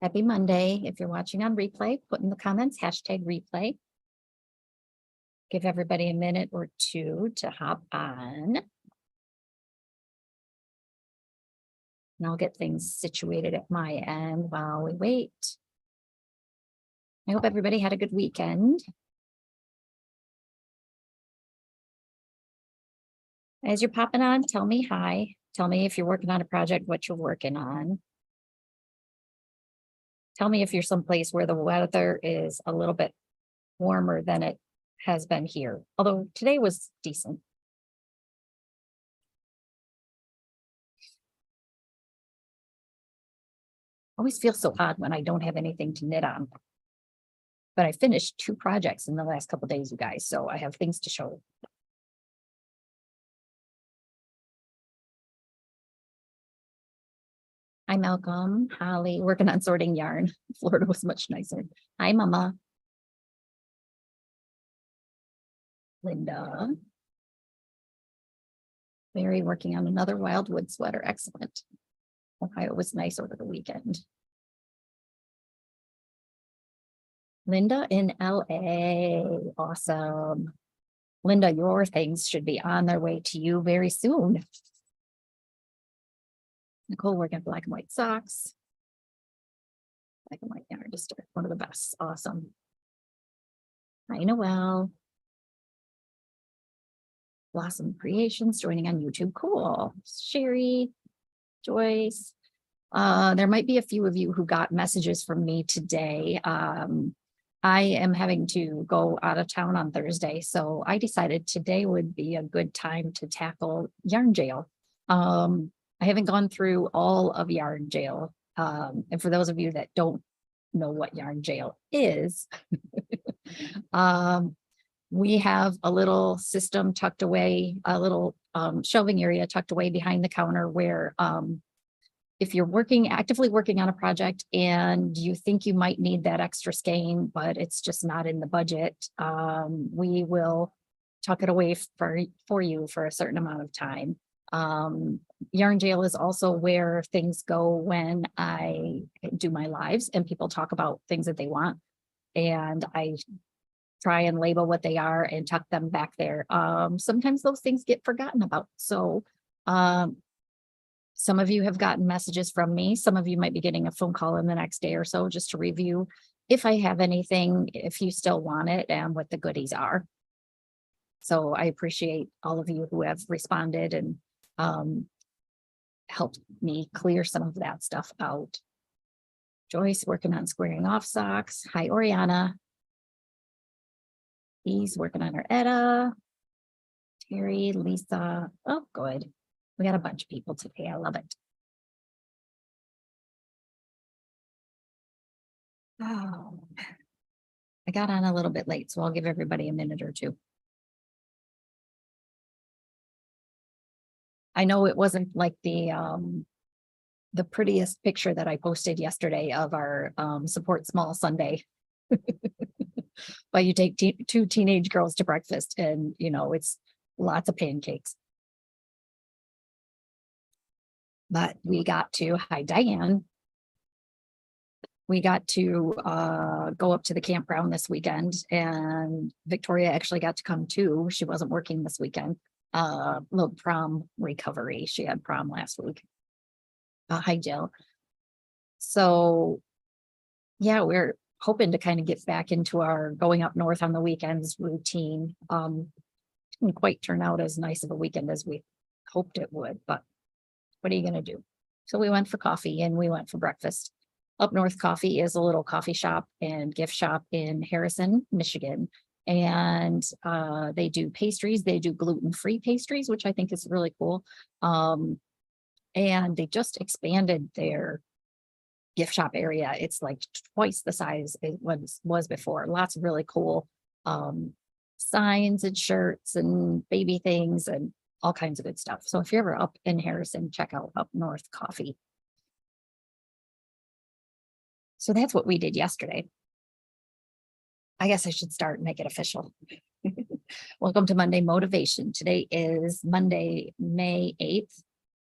Happy Monday. If you're watching on replay, put in the comments, #replay. Give everybody a minute or two to hop on. And I'll get things situated at my end while we wait. I hope everybody had a good weekend. As you're popping on, tell me hi. Tell me if you're working on a project, what you're working on. Tell me if you're someplace where the weather is a little bit warmer than it has been here. Although today was decent. Always feel so odd when I don't have anything to knit on. But I finished 2 projects in the last couple of days, you guys, so I have things to show. Hi, Malcolm, Holly, working on sorting yarn. Florida was much nicer. Hi, Mama. Linda. Mary working on another wildwood sweater. Excellent. Ohio was nice over the weekend. Linda in LA. Awesome. Linda, your things should be on their way to you very soon. Nicole working on black and white socks. Black and white yarn, just one of the best. Awesome. Hi, Noel. Blossom Creations joining on YouTube. Cool. Sherry, Joyce. There might be a few of you who got messages from me today. I am having to go out of town on Thursday, so I decided today would be a good time to tackle Yarn Jail. I haven't gone through all of Yarn Jail. And for those of you that don't know what Yarn Jail is, we have a little system tucked away, a little shelving area tucked away behind the counter where if you're actively working on a project and you think you might need that extra skein, but it's just not in the budget, we will tuck it away for you for a certain amount of time. Yarn Jail is also where things go when I do my lives and people talk about things that they want. And I try and label what they are and tuck them back there. Sometimes those things get forgotten about. So some of you have gotten messages from me. Some of you might be getting a phone call in the next day or so just to review if I have anything, if you still want it, and what the goodies are. So I appreciate all of you who have responded and helped me clear some of that stuff out. Joyce working on squaring off socks. Hi, Oriana. He's working on her Etta. Terry, Lisa. Oh, good. We got a bunch of people today. I love it. Oh, I got on a little bit late, so I'll give everybody a minute or two. I know it wasn't like the prettiest picture that I posted yesterday of our Support Small Sunday. But you take 2 teenage girls to breakfast and, you know, it's lots of pancakes. But we got to, hi, Diane. We got to go up to the campground this weekend, and Victoria actually got to come too. She wasn't working this weekend. Little prom recovery. She had prom last week. Hi, Jill. So yeah, we're hoping to kind of get back into our going up north on the weekends routine. Didn't quite turn out as nice of a weekend as we hoped it would, but what are you going to do? So we went for coffee and we went for breakfast. Up North Coffee is a little coffee shop and gift shop in Harrison, Michigan. And they do pastries. They do gluten-free pastries, which I think is really cool. And they just expanded their gift shop area. It's like twice the size it was before. Lots of really cool signs and shirts and baby things and all kinds of good stuff. So if you're ever up in Harrison, check out Up North Coffee. So that's what we did yesterday. I guess I should start and make it official. Welcome to Monday Motivation. Today is Monday, May 8th.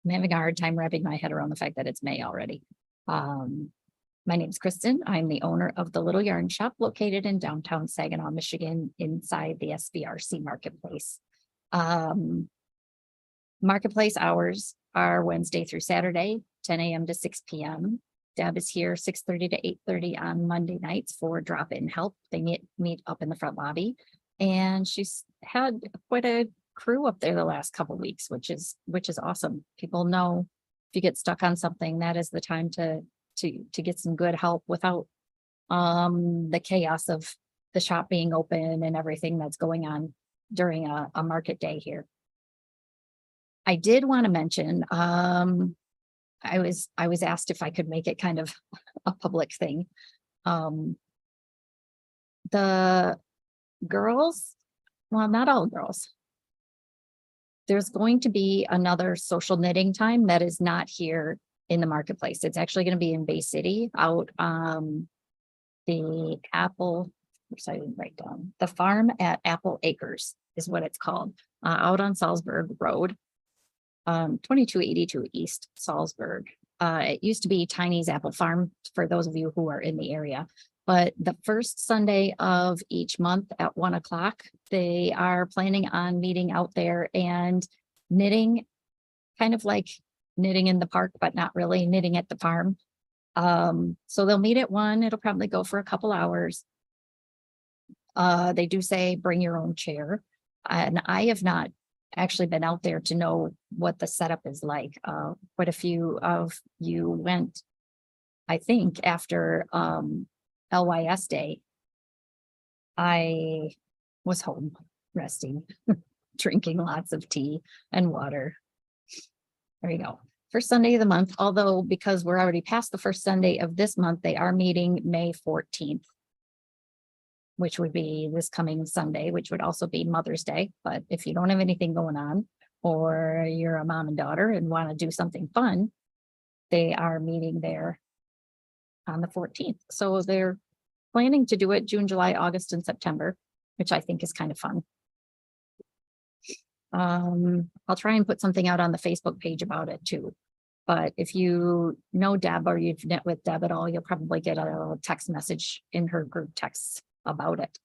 I'm having a hard time wrapping my head around the fact that it's May already. My name's Kristen. I'm the owner of the Little Yarn Shop located in downtown Saginaw, Michigan, inside the SBRC Marketplace. Marketplace hours are Wednesday through Saturday, 10 a.m. to 6 p.m. Deb is here 6:30 to 8:30 on Monday nights for drop-in help. They meet up in the front lobby, and she's had quite a crew up there the last couple weeks, which is awesome. People know if you get stuck on something, that is the time to get some good help without the chaos of the shop being open and everything that's going on during a market day here. I did want to mention, I was asked if I could make it kind of a public thing. The girls, well, not all girls. There's going to be another social knitting time that is not here in the marketplace. It's actually going to be in Bay City out the Apple, which I didn't write down, the farm at Apple Acres is what it's called, out on Salzburg Road, 2282 East Salzburg. It used to be Tiny's Apple Farm for those of you who are in the area. But the first Sunday of each month at 1 o'clock, they are planning on meeting out there and knitting, kind of like knitting in the park, but not really knitting at the farm. So they'll meet at 1. It'll probably go for a couple hours. They do say bring your own chair. And I have not actually been out there to know what the setup is like. Quite a few of you went, I think, after LYS Day. I was home resting, drinking lots of tea and water. There you go. First Sunday of the month, although because we're already past the first Sunday of this month, they are meeting May 14th, which would be this coming Sunday, which would also be Mother's Day. But if you don't have anything going on, or you're a mom and daughter and want to do something fun, they are meeting there on the 14th. So they're planning to do it June, July, August, and September, which I think is kind of fun. I'll try and put something out on the Facebook page about it too. But if you know Deb or you've knit with Deb at all, you'll probably get a text message in her group texts about it.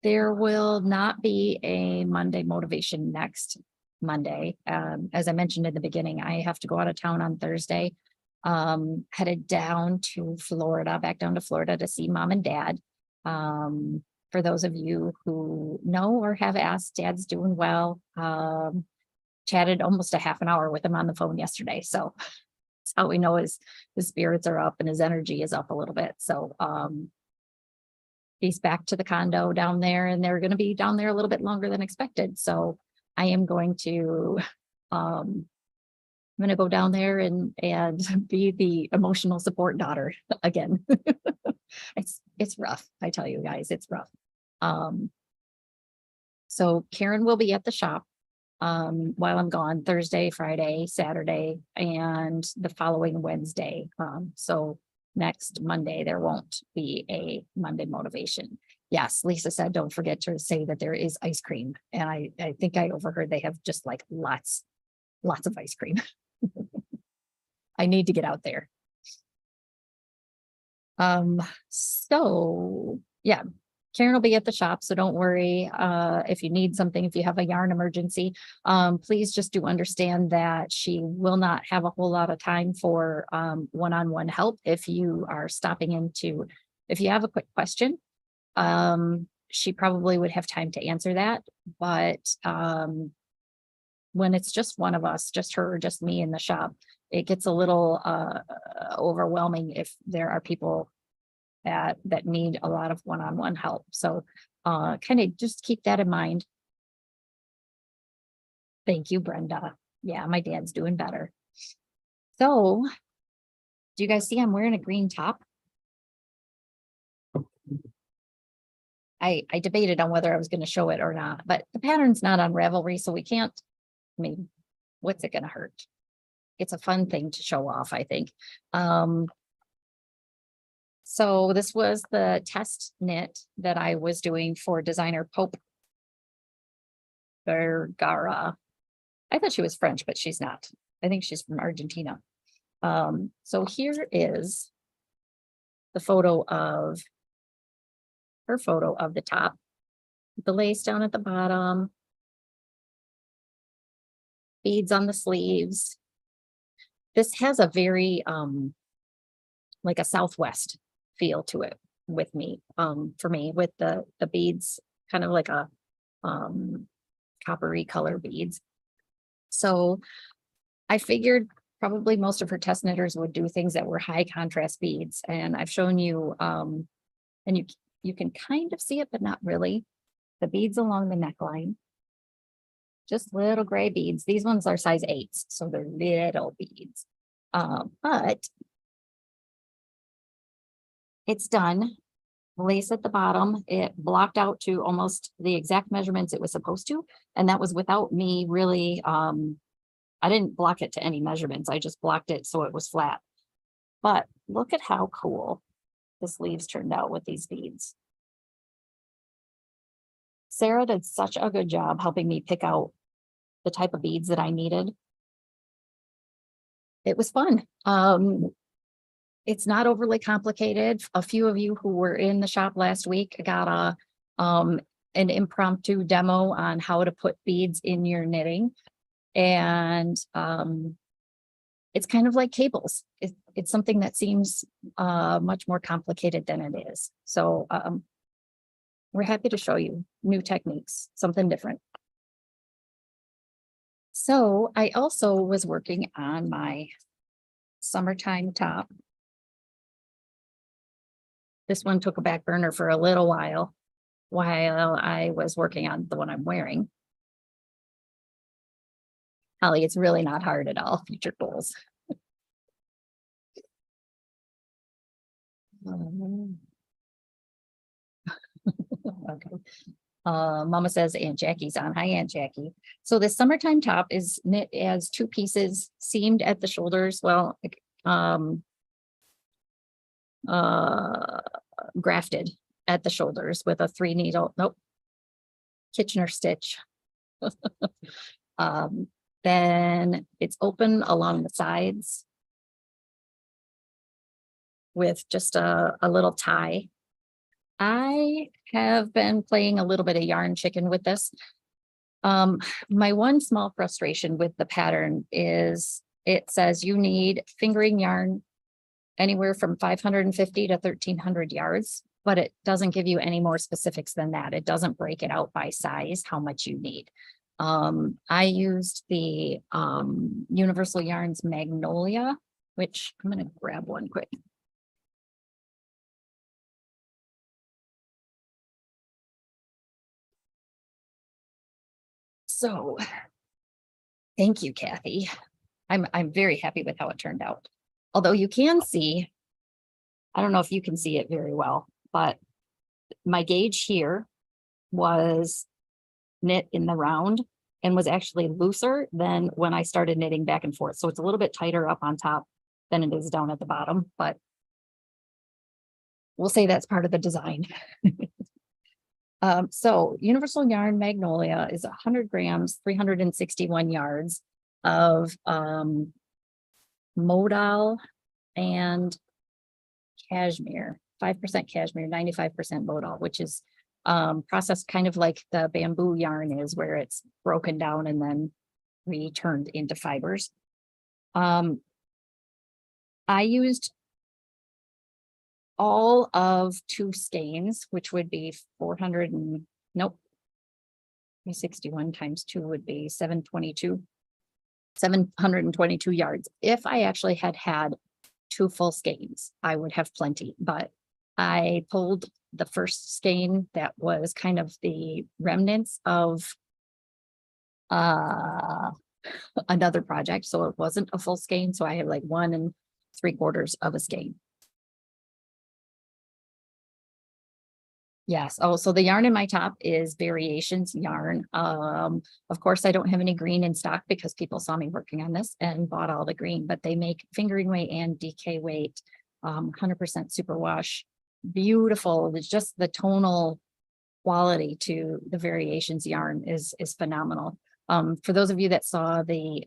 There will not be a Monday motivation next Monday. As I mentioned in the beginning, I have to go out of town on Thursday, headed down to Florida, back down to Florida to see mom and dad. For those of you who know or have asked, Dad's doing well. Chatted almost a half an hour with him on the phone yesterday. So that's how we know his spirits are up and his energy is up a little bit. So he's back to the condo down there, and they're going to be down there a little bit longer than expected. So I am going to I'm going to go down there and be the emotional support daughter again. It's rough. I tell you guys, it's rough. So Karen will be at the shop while I'm gone Thursday, Friday, Saturday, and the following Wednesday. So next Monday, there won't be a Monday motivation. Yes, Lisa said, don't forget to say that there is ice cream. And I think I overheard they have just like lots of ice cream. I need to get out there. So yeah, Karen will be at the shop, so don't worry. If you need something, if you have a yarn emergency, please just do understand that she will not have a whole lot of time for one-on-one help. If you are stopping into, if you have a quick question, she probably would have time to answer that. But when it's just one of us, just her or just me in the shop, it gets a little overwhelming if there are people that need a lot of one-on-one help. So kind of just keep that in mind. Thank you, Brenda. Yeah, my dad's doing better. So do you guys see I'm wearing a green top? I debated on whether I was going to show it or not, but the pattern's not on Ravelry, so we can't. I mean, what's it going to hurt? It's a fun thing to show off, I think. So this was the test knit that I was doing for designer Pope Vergara. I thought she was French, but she's not. I think she's from Argentina. So here is the photo of her photo of the top, the lace down at the bottom, beads on the sleeves. This has a very like a Southwest feel to it with me, for me, with the beads, kind of like a coppery color beads. So I figured probably most of her test knitters would do things that were high contrast beads, and I've shown you, and you can kind of see it, but not really. The beads along the neckline, just little gray beads. These ones are size 8s, so they're little beads. But it's done. Lace at the bottom, it blocked out to almost the exact measurements it was supposed to, and that was without me really, I didn't block it to any measurements. I just blocked it so it was flat. But look at how cool the sleeves turned out with these beads. Sarah did such a good job helping me pick out the type of beads that I needed. It was fun. It's not overly complicated. A few of you who were in the shop last week got an impromptu demo on how to put beads in your knitting. And it's kind of like cables. It's something that seems much more complicated than it is. So we're happy to show you new techniques, something different. So I also was working on my summertime top. This one took a back burner for a little while I was working on the one I'm wearing. Holly, it's really not hard at all. Future goals. Okay. Mama says Aunt Jackie's on. Hi, Aunt Jackie. So this summertime top is knit as 2 pieces, seamed at the shoulders. Well, grafted at the shoulders with a 3 needle, nope, Kitchener stitch. Then it's open along the sides with just a little tie. I have been playing a little bit of yarn chicken with this. My one small frustration with the pattern is it says you need fingering yarn anywhere from 550 to 1300 yards, but it doesn't give you any more specifics than that. It doesn't break it out by size, how much you need. I used the Universal Yarns Magnolia, which I'm going to grab one quick. So thank you, Kathy. I'm very happy with how it turned out. Although you can see, I don't know if you can see it very well, but my gauge here was knit in the round and was actually looser than when I started knitting back and forth. So it's a little bit tighter up on top than it is down at the bottom, but we'll say that's part of the design. So Universal Yarn Magnolia is 100 grams, 361 yards of modal and cashmere, 5% cashmere, 95% modal, which is processed kind of like the bamboo yarn is, where it's broken down and then returned into fibers. I used all of 2 skeins, which would be 400 and nope, 361 times 2 would be 722 yards. If I actually had 2 full skeins, I would have plenty, but I pulled the first skein that was kind of the remnants of another project. So it wasn't a full skein. So I have like 1 3/4 of a skein. Yes. Oh, so the yarn in my top is Variations yarn. Of course, I don't have any green in stock because people saw me working on this and bought all the green, but they make fingering weight and DK weight, 100% superwash. Beautiful. It's just the tonal quality to the Variations yarn is phenomenal. For those of you that saw the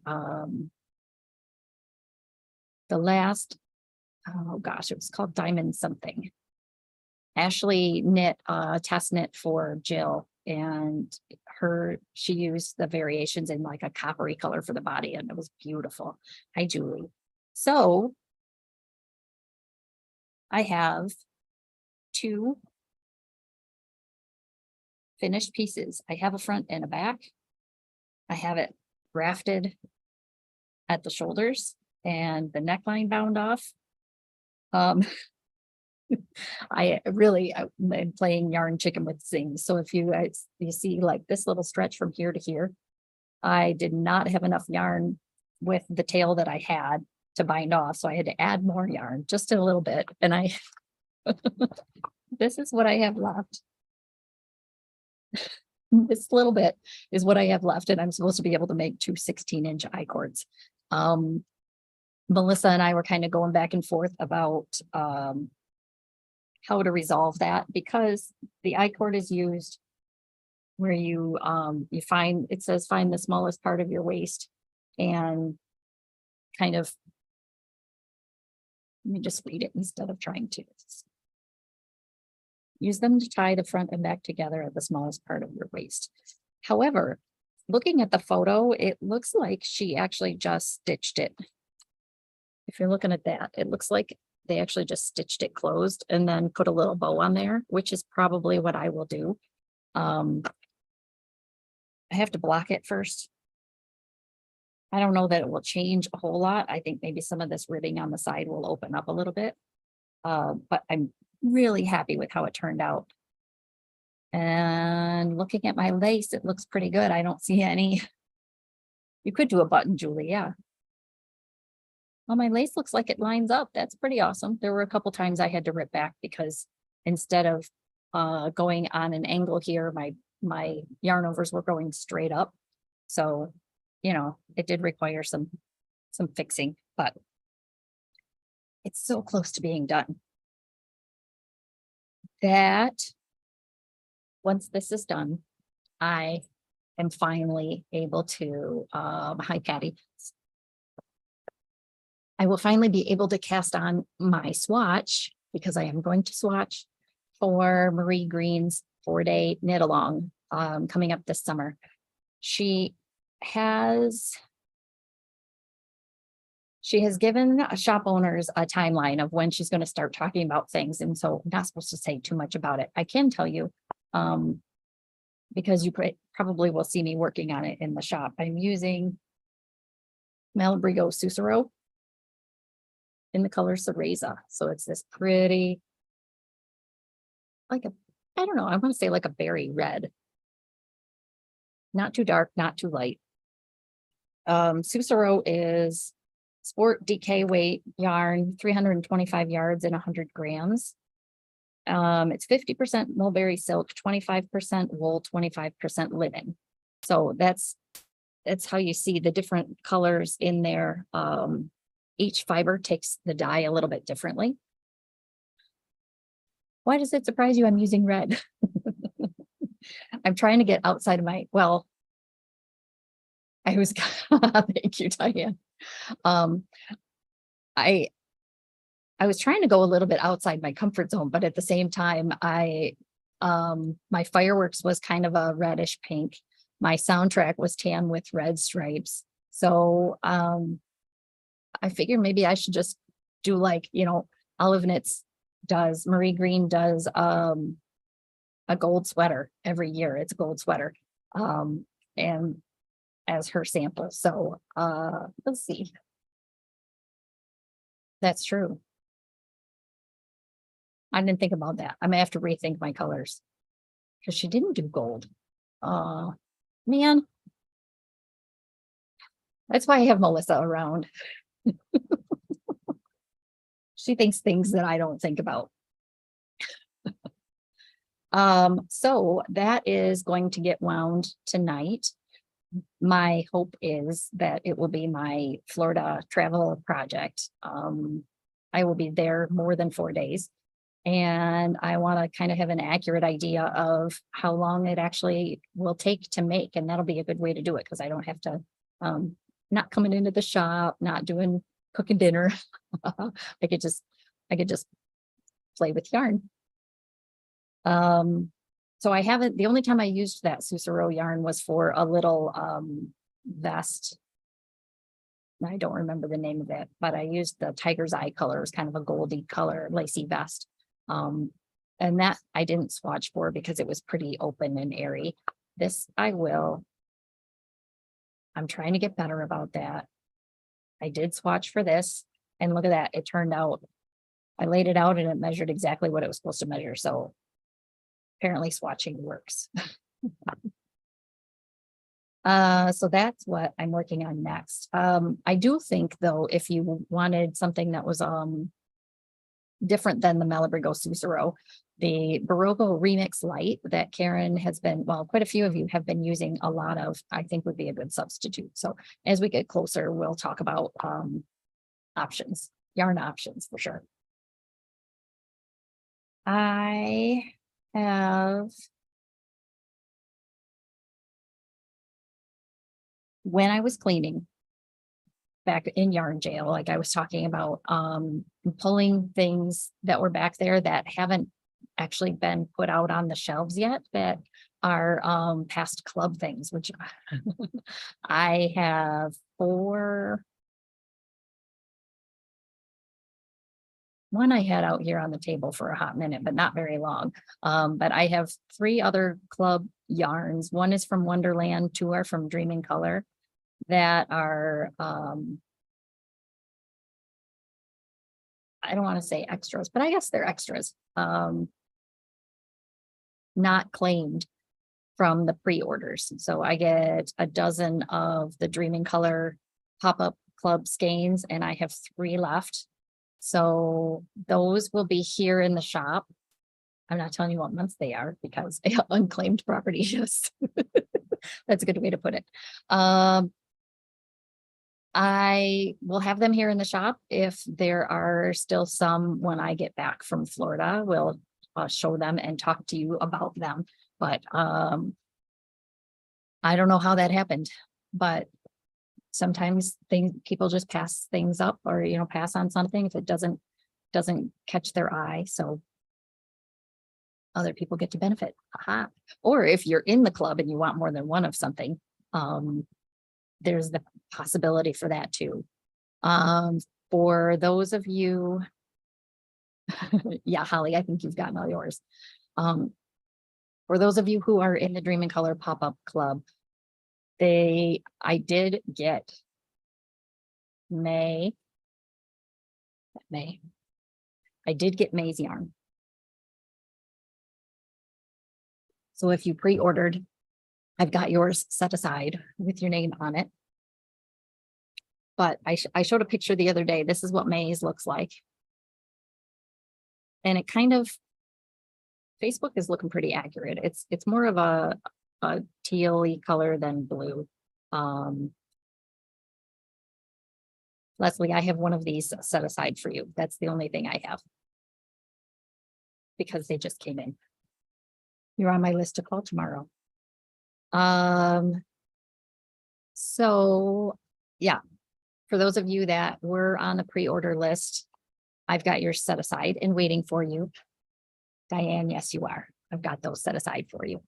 the last, oh gosh, it was called Diamond something. Ashley knit a test knit for Jill, and she used the variations in like a coppery color for the body, and it was beautiful. Hi, Julie. So I have 2 finished pieces. I have a front and a back. I have it rafted at the shoulders and the neckline bound off. I'm playing yarn chicken with things. So if you see like this little stretch from here to here, I did not have enough yarn with the tail that I had to bind off. So I had to add more yarn, just a little bit. And this is what I have left. This little bit is what I have left. And I'm supposed to be able to make 2 16-inch I-cords. Melissa and I were kind of going back and forth about how to resolve that, because the I-cord is used where you find, it says find the smallest part of your waist and kind of, let me just read it instead of trying to. Use them to tie the front and back together at the smallest part of your waist. However, looking at the photo, it looks like she actually just stitched it. If you're looking at that, it looks like they actually just stitched it closed and then put a little bow on there, which is probably what I will do. I have to block it first. I don't know that it will change a whole lot. I think maybe some of this ribbing on the side will open up a little bit. But I'm really happy with how it turned out. And looking at my lace, it looks pretty good. I don't see any. You could do a button, Julie. Yeah. Well, my lace looks like it lines up. That's pretty awesome. There were a couple times I had to rip back because instead of going on an angle here, my yarn overs were going straight up. So, you know, it did require some fixing, but it's so close to being done. That once this is done, I am finally able to, hi Patty. I will finally be able to cast on my swatch, because I am going to swatch for Marie Green's 4-day knit along coming up this summer. She has given shop owners a timeline of when she's going to start talking about things. And so I'm not supposed to say too much about it. I can tell you, because you probably will see me working on it in the shop. I'm using Malabrigo Sucero in the color Cereza. So it's this pretty, like I don't know, I want to say like a berry red. Not too dark, not too light. Sucero is sport DK weight yarn, 325 yards and 100 grams. It's 50% mulberry silk, 25% wool, 25% linen. So that's how you see the different colors in there. Each fiber takes the dye a little bit differently. Why does it surprise you I'm using red? I'm trying to get outside of my, well, I was, thank you, Diane. I was trying to go a little bit outside my comfort zone, but at the same time, my fireworks was kind of a reddish pink. My soundtrack was tan with red stripes. So, I figured maybe I should just do like, you know, Olive Knits does, Marie Green does, a gold sweater every year. It's a gold sweater. And as her sample. So, let's see. That's true. I didn't think about that. I may have to rethink my colors because she didn't do gold. Man. That's why I have Melissa around. She thinks things that I don't think about. So that is going to get wound tonight. My hope is that it will be my Florida travel project. I will be there more than 4 days. And I want to kind of have an accurate idea of how long it actually will take to make. And that'll be a good way to do it because I don't have to, not coming into the shop, not doing cooking dinner. I could just play with yarn. So I haven't, the only time I used that Susuro yarn was for a little vest. I don't remember the name of it, but I used the tiger's eye color. It was kind of a goldy color, lacy vest. And that I didn't swatch for because it was pretty open and airy. This I will. I'm trying to get better about that. I did swatch for this, and look at that. It turned out, I laid it out and it measured exactly what it was supposed to measure. So apparently swatching works. So that's what I'm working on next. I do think though, if you wanted something that was different than the Malabrigo Susuro, the Barogo Remix Light that Karen has been, well, quite a few of you have been using a lot of, I think would be a good substitute. So as we get closer, we'll talk about options, yarn options for sure. I have, when I was cleaning back in yarn jail, like I was talking about, pulling things that were back there that haven't actually been put out on the shelves yet, that are past club things, which I have 4. One I had out here on the table for a hot minute, but not very long. But I have 3 other club yarns. One is from Wonderland, 2 are from Dream in Color, that are, I don't want to say extras, but I guess they're extras, not claimed from the pre-orders. So I get a dozen of the Dream in Color pop-up club skeins, and I have 3 left. So those will be here in the shop. I'm not telling you what months they are because unclaimed property. Yes, that's a good way to put it. I will have them here in the shop. If there are still some when I get back from Florida, we'll show them and talk to you about them. But I don't know how that happened, but sometimes people just pass things up, or pass on something if it doesn't catch their eye. So other people get to benefit. Aha. Or if you're in the club and you want more than one of something, there's the possibility for that too. For those of you, yeah, Holly, I think you've gotten all yours. For those of you who are in the Dream in Color pop-up club, I did get May. I did get May's yarn. So if you pre-ordered, I've got yours set aside with your name on it. But I showed a picture the other day. This is what May's looks like. And it kind of, Facebook is looking pretty accurate. It's more of a teal-y color than blue. Leslie, I have one of these set aside for you. That's the only thing I have, because they just came in. You're on my list to call tomorrow. So yeah, for those of you that were on the pre-order list, I've got yours set aside and waiting for you. Diane, yes, you are. I've got those set aside for you.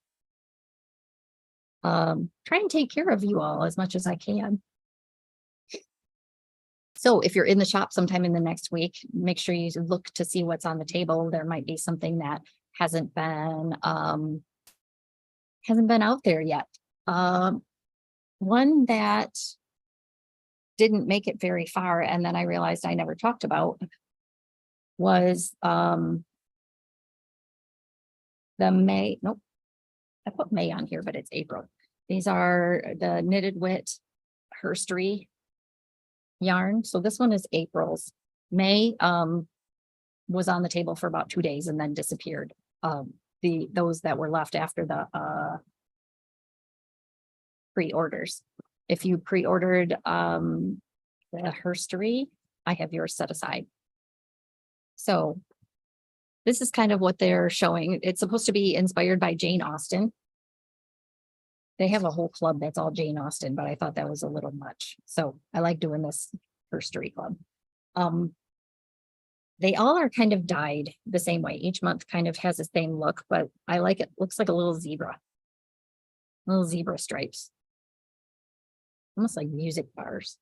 Try and take care of you all as much as I can. So if you're in the shop sometime in the next week, make sure you look to see what's on the table. There might be something that hasn't been out there yet. One that didn't make it very far, and then I realized I never talked about, was the May. Nope, I put May on here, but it's April. These are the Knitted Wit Herstory yarn. So this one is April's. May was on the table for about 2 days and then disappeared. Those that were left after the pre-orders. If you pre-ordered the Herstory, I have yours set aside. So this is kind of what they're showing. It's supposed to be inspired by Jane Austen. They have a whole club that's all Jane Austen, but I thought that was a little much. So I like doing this Herstory club. They all are kind of dyed the same way. Each month kind of has the same look, but I like it. Looks like a little zebra stripes, almost like music bars.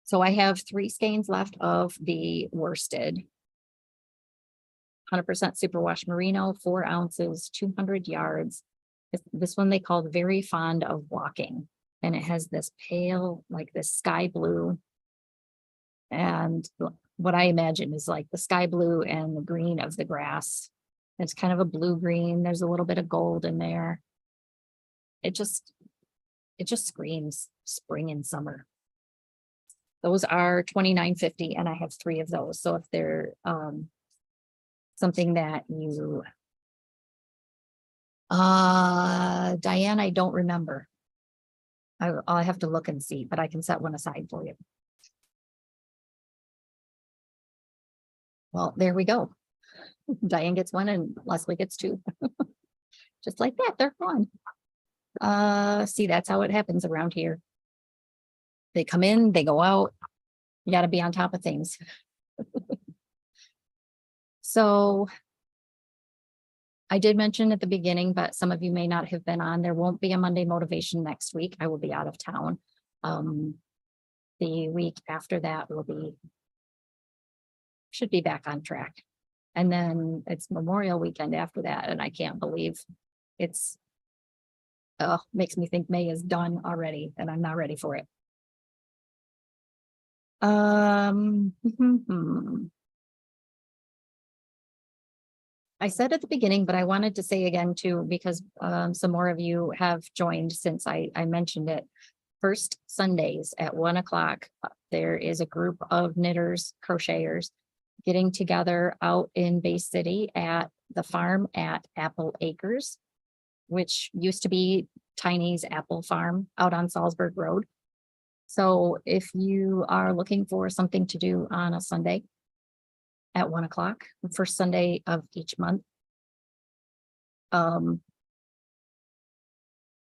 So I have 3 skeins left of the worsted. 100% superwash merino, 4 ounces, 200 yards. This one they called Very Fond of Walking. And it has this pale, like this sky blue. And what I imagine is like the sky blue and the green of the grass. It's kind of a blue green. There's a little bit of gold in there. It just screams spring and summer. Those are $29.50, and I have 3 of those. So if they're something that you Diane, I don't remember. I'll have to look and see, but I can set one aside for you. Well, there we go. Diane gets 1 and Leslie gets 2. Just like that, they're fun. See, that's how it happens around here. They come in, they go out. You got to be on top of things. So I did mention at the beginning, but some of you may not have been on. There won't be a Monday motivation next week. I will be out of town. The week after that should be back on track. And then it's Memorial Weekend after that. And I can't believe it's, makes me think May is done already and I'm not ready for it. I said at the beginning, but I wanted to say again too, because some more of you have joined since I mentioned it. First Sundays at 1 o'clock, there is a group of knitters, crocheters getting together out in Bay City at the farm at Apple Acres, which used to be Tiny's Apple Farm out on Salzburg Road. So if you are looking for something to do on a Sunday at 1 o'clock, the first Sunday of each month,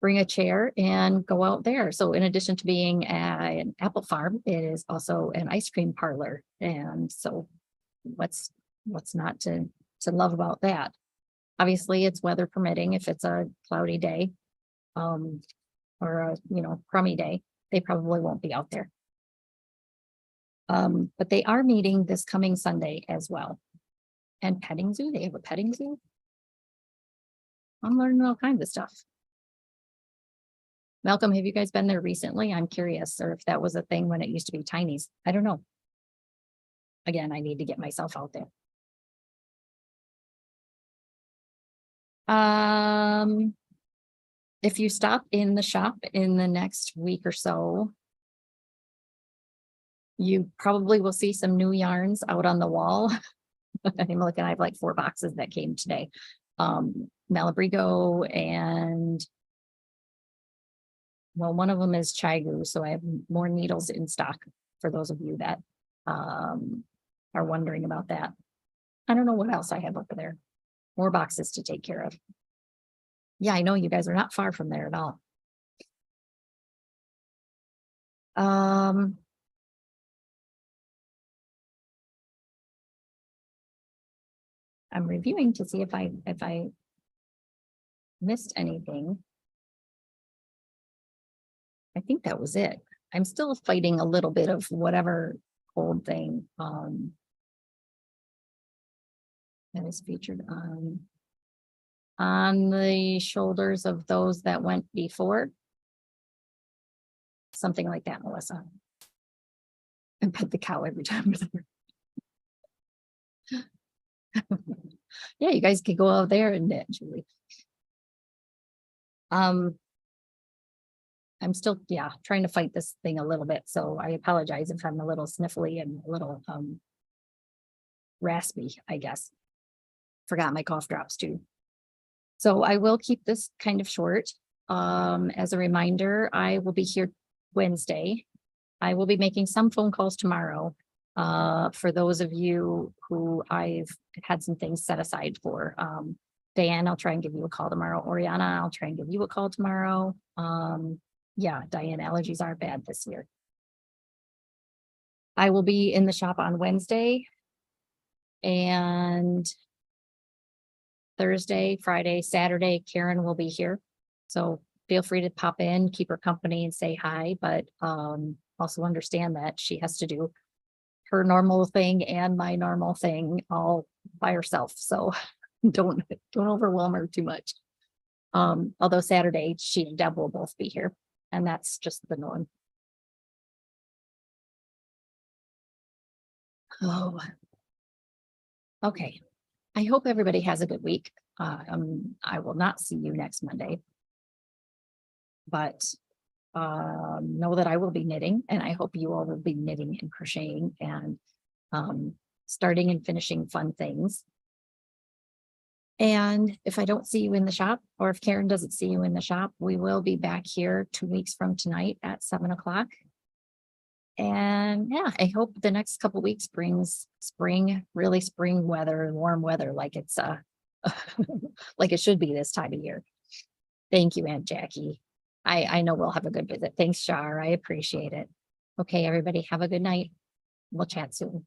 bring a chair and go out there. So in addition to being an apple farm, it is also an ice cream parlor. And so what's not to love about that? Obviously it's weather permitting. If it's a cloudy day, or a, crummy day, they probably won't be out there. But they are meeting this coming Sunday as well. And petting zoo, they have a petting zoo. I'm learning all kinds of stuff. Malcolm, have you guys been there recently? I'm curious, or if that was a thing when it used to be Tiny's. I don't know. Again, I need to get myself out there. If you stop in the shop in the next week or so, you probably will see some new yarns out on the wall. I'm looking, I have like 4 boxes that came today. Malabrigo and, well, one of them is Chigu, so I have more needles in stock for those of you that are wondering about that. I don't know what else I have over there. More boxes to take care of. Yeah, I know you guys are not far from there at all. I'm reviewing to see if I missed anything. I think that was it. I'm still fighting a little bit of whatever cold thing that is featured on the shoulders of those that went before. Something like that, Melissa. And pet the cow every time. Yeah, you guys could go out there and knit, Julie. I'm still, trying to fight this thing a little bit. So I apologize if I'm a little sniffly and a little raspy, I guess. Forgot my cough drops too. So I will keep this kind of short. As a reminder, I will be here Wednesday. I will be making some phone calls tomorrow. For those of you who I've had some things set aside for. Diane, I'll try and give you a call tomorrow. Oriana, I'll try and give you a call tomorrow. Yeah, Diane, allergies are bad this year. I will be in the shop on Wednesday and Thursday, Friday, Saturday, Karen will be here. So feel free to pop in, keep her company and say hi, but also understand that she has to do her normal thing and my normal thing all by herself. So don't overwhelm her too much. Although Saturday, she and Deb will both be here, and that's just the norm. Oh. Okay. I hope everybody has a good week. I will not see you next Monday. But know that I will be knitting, and I hope you all will be knitting and crocheting and starting and finishing fun things. And if I don't see you in the shop, or if Karen doesn't see you in the shop, we will be back here 2 weeks from tonight at 7 o'clock. And yeah, I hope the next couple weeks brings spring, really spring weather and warm weather like it's like it should be this time of year. Thank you, Aunt Jackie. I know we'll have a good visit. Thanks, Shar. I appreciate it. Okay, everybody, have a good night. We'll chat soon.